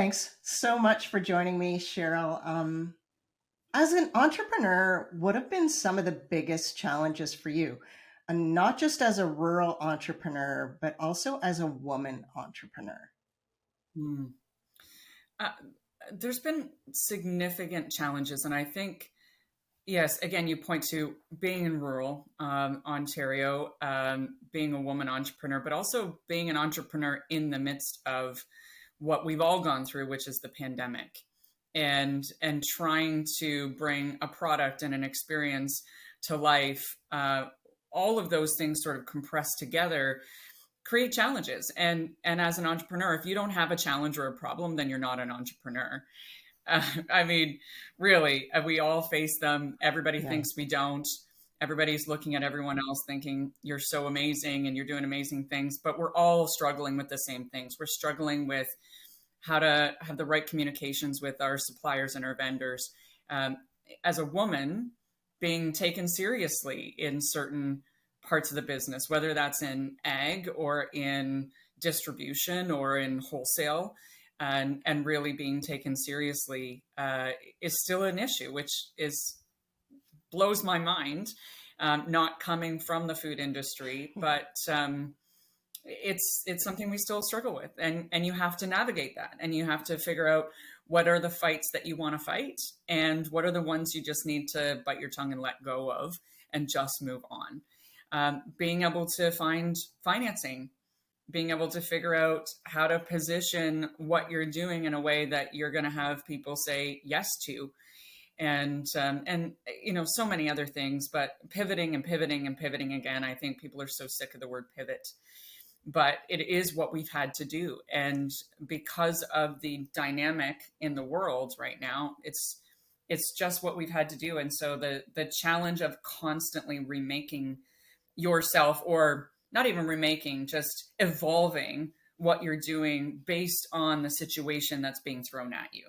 Thanks so much for joining me, Cheryl. As an entrepreneur, what have been some of the biggest challenges for you? And not just as a rural entrepreneur, but also as a woman entrepreneur. Hmm. Uh, there's been significant challenges, and I think, yes, again, you point to being in rural Ontario, being a woman entrepreneur, but also being an entrepreneur in the midst of what we've all gone through, which is the pandemic, and trying to bring a product and an experience to life. All of those things sort of compressed together create challenges. And as an entrepreneur, if you don't have a challenge or a problem, then you're not an entrepreneur. I mean, really, we all face them. Everybody thinks we don't. Everybody's looking at everyone else thinking you're so amazing and you're doing amazing things, but we're all struggling with the same things. We're struggling with how to have the right communications with our suppliers and our vendors. As a woman, being taken seriously in certain parts of the business, whether that's in ag or in distribution or in wholesale, and really being taken seriously is still an issue, which blows my mind, not coming from the food industry, but it's something we still struggle with, and you have to navigate that, and you have to figure out what are the fights that you want to fight and what are the ones you just need to bite your tongue and let go of and just move on. Being able to find financing, being able to figure out how to position what you're doing in a way that you're going to have people say yes to, and so many other things, but pivoting and pivoting and pivoting again. I think people are so sick of the word pivot, but it is what we've had to do. And because of the dynamic in the world right now, it's just what we've had to do. And so the challenge of constantly remaking yourself, or not even remaking, just evolving what you're doing based on the situation that's being thrown at you.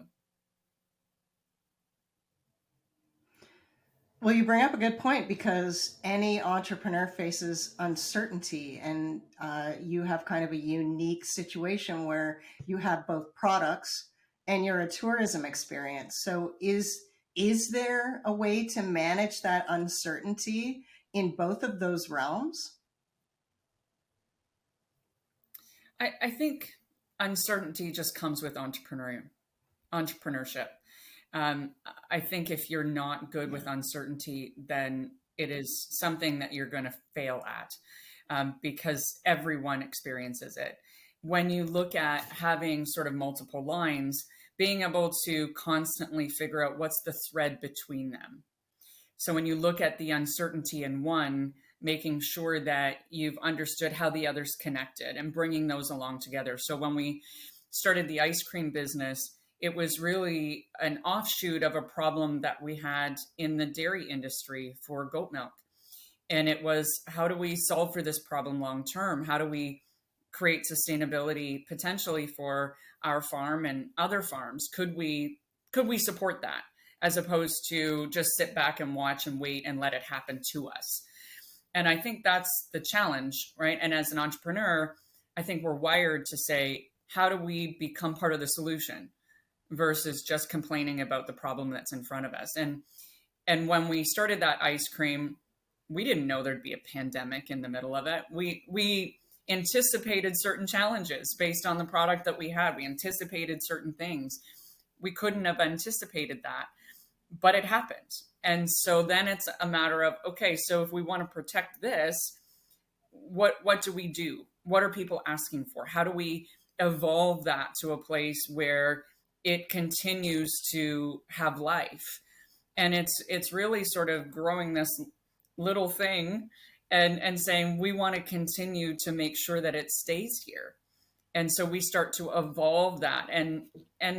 Well, you bring up a good point, because any entrepreneur faces uncertainty, and you have kind of a unique situation where you have both products and you're a tourism experience. So is there a way to manage that uncertainty in both of those realms? I think uncertainty just comes with entrepreneurship. I think if you're not good with uncertainty, then it is something that you're going to fail at, because everyone experiences it. When you look at having sort of multiple lines, being able to constantly figure out what's the thread between them. So when you look at the uncertainty in one, making sure that you've understood how the other's connected and bringing those along together. So when we started the ice cream business, it was really an offshoot of a problem that we had in the dairy industry for goat milk. And it was, how do we solve for this problem long term? How do we create sustainability potentially for our farm and other farms? Could we support that, as opposed to just sit back and watch and wait and let it happen to us? And I think that's the challenge, right? And as an entrepreneur, I think we're wired to say, how do we become part of the solution versus just complaining about the problem that's in front of us? And when we started that ice cream, we didn't know there'd be a pandemic in the middle of it. We anticipated certain challenges based on the product that we had. We anticipated certain things. We couldn't have anticipated that, but it happened. And so then it's a matter of, okay, so if we want to protect this, what do we do? What are people asking for? How do we evolve that to a place where it continues to have life? And it's really sort of growing this little thing and saying, we want to continue to make sure that it stays here. And so we start to evolve that, and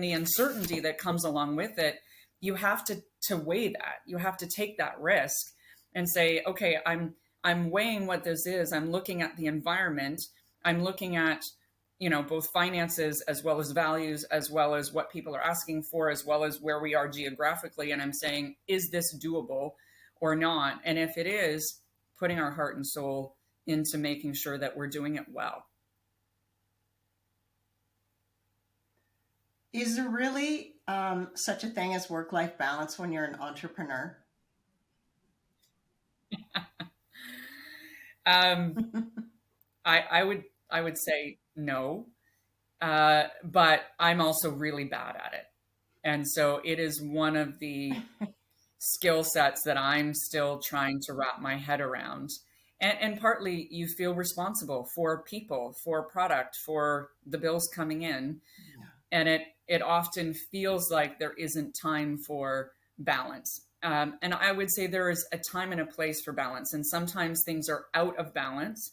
the uncertainty that comes along with it, you have to weigh that. You have to take that risk and say, okay, I'm weighing what this is. I'm looking at the environment. I'm looking at, both finances as well as values, as well as what people are asking for, as well as where we are geographically. And I'm saying, is this doable or not? And if it is, putting our heart and soul into making sure that we're doing it well. Is there really such a thing as work-life balance when you're an entrepreneur? Um, I would say no, but I'm also really bad at it, and so it is one of the skill sets that I'm still trying to wrap my head around. And partly you feel responsible for people, for product, for the bills coming in, and it often feels like there isn't time for balance. And I would say there is a time and a place for balance, and sometimes things are out of balance.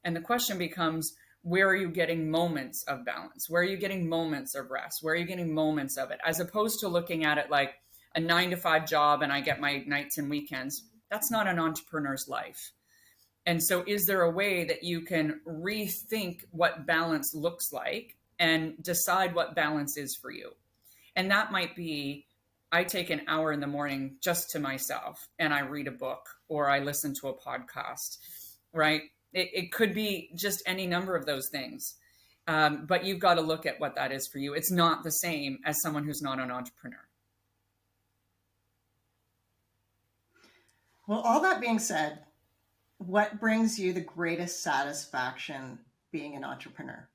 And the question becomes, where are you getting moments of balance? Where are you getting moments of rest? Where are you getting moments of it? As opposed to looking at it like a 9 to 5 job and I get my nights and weekends. That's not an entrepreneur's life. And so, is there a way that you can rethink what balance looks like and decide what balance is for you? And that might be, I take an hour in the morning just to myself and I read a book or I listen to a podcast, right? It could be just any number of those things. But you've got to look at what that is for you. It's not the same as someone who's not an entrepreneur. Well, all that being said, what brings you the greatest satisfaction being an entrepreneur?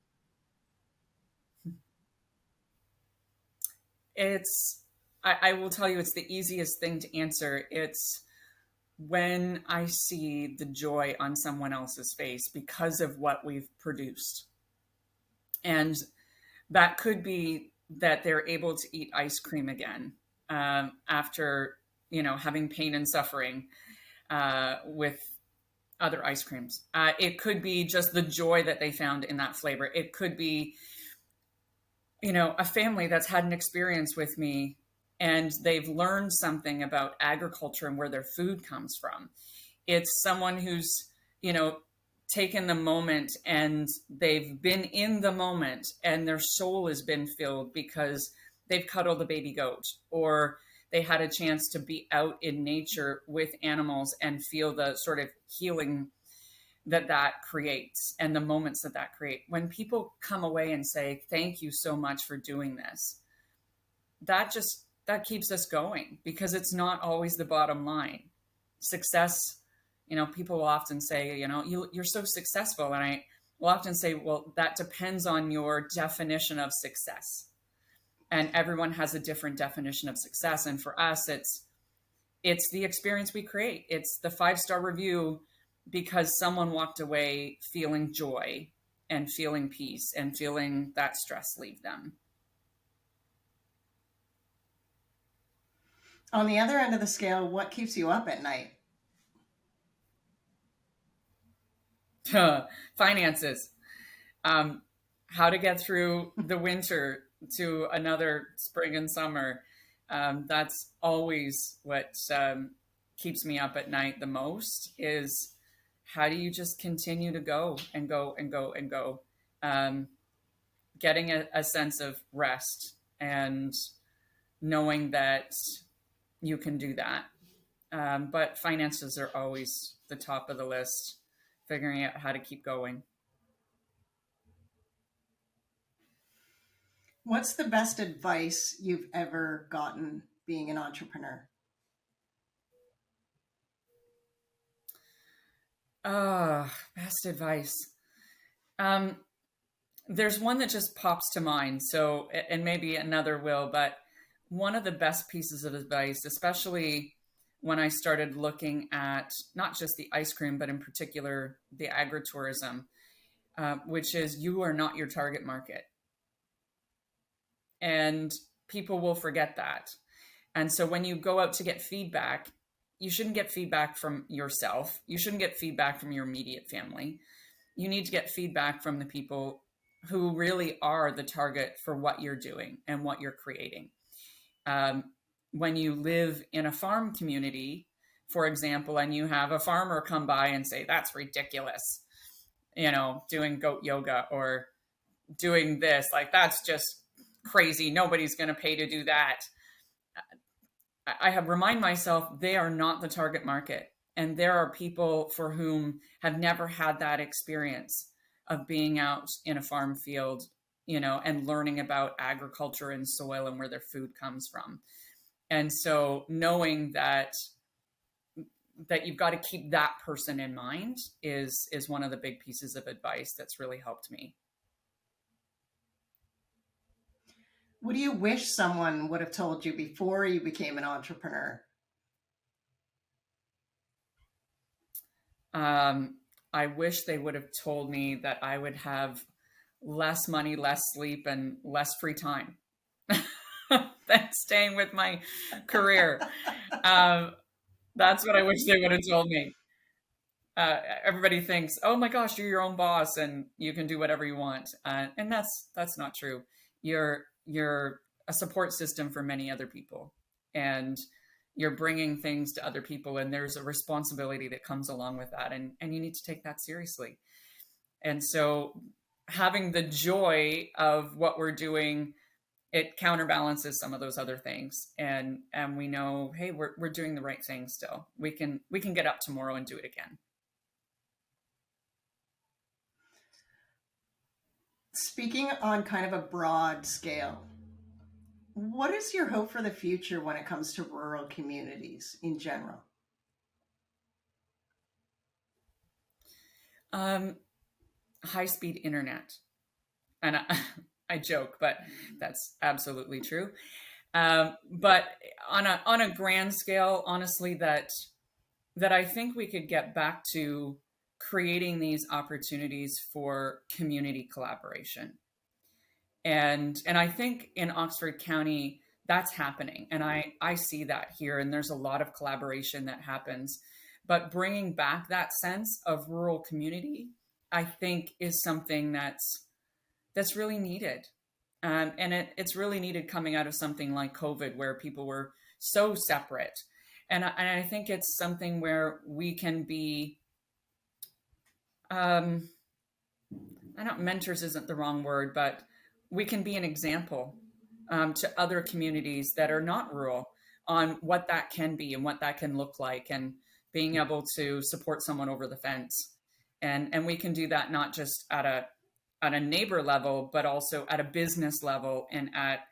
I will tell you, it's the easiest thing to answer. It's when I see the joy on someone else's face because of what we've produced. And that could be that they're able to eat ice cream again after, having pain and suffering with other ice creams. It could be just the joy that they found in that flavor. It could be, a family that's had an experience with me and they've learned something about agriculture and where their food comes from. It's someone who's, taken the moment and they've been in the moment and their soul has been filled because they've cuddled a baby goat, or they had a chance to be out in nature with animals and feel the sort of healing that creates and the moments that create. When people come away and say, thank you so much for doing this, that keeps us going, because it's not always the bottom line. Success, people will often say, you're so successful. And I will often say, well, that depends on your definition of success. And everyone has a different definition of success. And for us, it's the experience we create. It's the 5-star review because someone walked away feeling joy and feeling peace and feeling that stress leave them. On the other end of the scale, what keeps you up at night? Finances. How to get through the winter to another spring and summer. That's always what keeps me up at night the most, is how do you just continue to go and go and go and go? Getting a sense of rest and knowing that you can do that. But finances are always the top of the list, figuring out how to keep going. What's the best advice you've ever gotten being an entrepreneur? Best advice. There's one that just pops to mind. So, and maybe another will, but one of the best pieces of advice, especially when I started looking at not just the ice cream, but in particular the agritourism, which is, you are not your target market. And people will forget that. And so when you go out to get feedback, you shouldn't get feedback from yourself. You shouldn't get feedback from your immediate family. You need to get feedback from the people who really are the target for what you're doing and what you're creating. When you live in a farm community, for example, and you have a farmer come by and say, that's ridiculous, doing goat yoga or doing this, like, that's just crazy. Nobody's going to pay to do that. I have remind myself they are not the target market. And there are people for whom have never had that experience of being out in a farm field and learning about agriculture and soil and where their food comes from. And so knowing that you've got to keep that person in mind is one of the big pieces of advice that's really helped me. What do you wish someone would have told you before you became an entrepreneur? I wish they would have told me that I would have less money, less sleep, and less free time than staying with my career. That's what I wish they would have told me. Everybody thinks, oh my gosh, you're your own boss and you can do whatever you want. And that's not true. You're a support system for many other people, and you're bringing things to other people, and there's a responsibility that comes along with that. And you need to take that seriously. And so having the joy of what we're doing, it counterbalances some of those other things. And we know, hey, we're doing the right thing still. We can get up tomorrow and do it again. Speaking on kind of a broad scale, what is your hope for the future when it comes to rural communities in general? High-speed internet. And I joke, but that's absolutely true. But on a grand scale, honestly, that I think we could get back to creating these opportunities for community collaboration. And I think in Oxford County, that's happening. And I see that here, and there's a lot of collaboration that happens. But bringing back that sense of rural community, I think, is something that's really needed. And it's really needed coming out of something like COVID, where people were so separate. And I think it's something where we can be, mentors isn't the wrong word, but we can be an example to other communities that are not rural on what that can be and what that can look like, and being able to support someone over the fence. And we can do that not just at a neighbor level, but also at a business level and at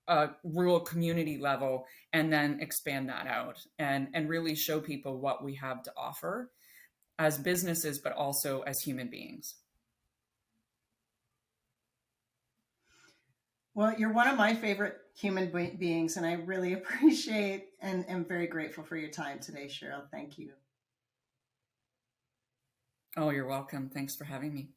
a rural community level, and then expand that out and really show people what we have to offer as businesses, but also as human beings. Well, you're one of my favorite human beings, and I really appreciate and am very grateful for your time today, Cheryl. Thank you. Oh, you're welcome. Thanks for having me.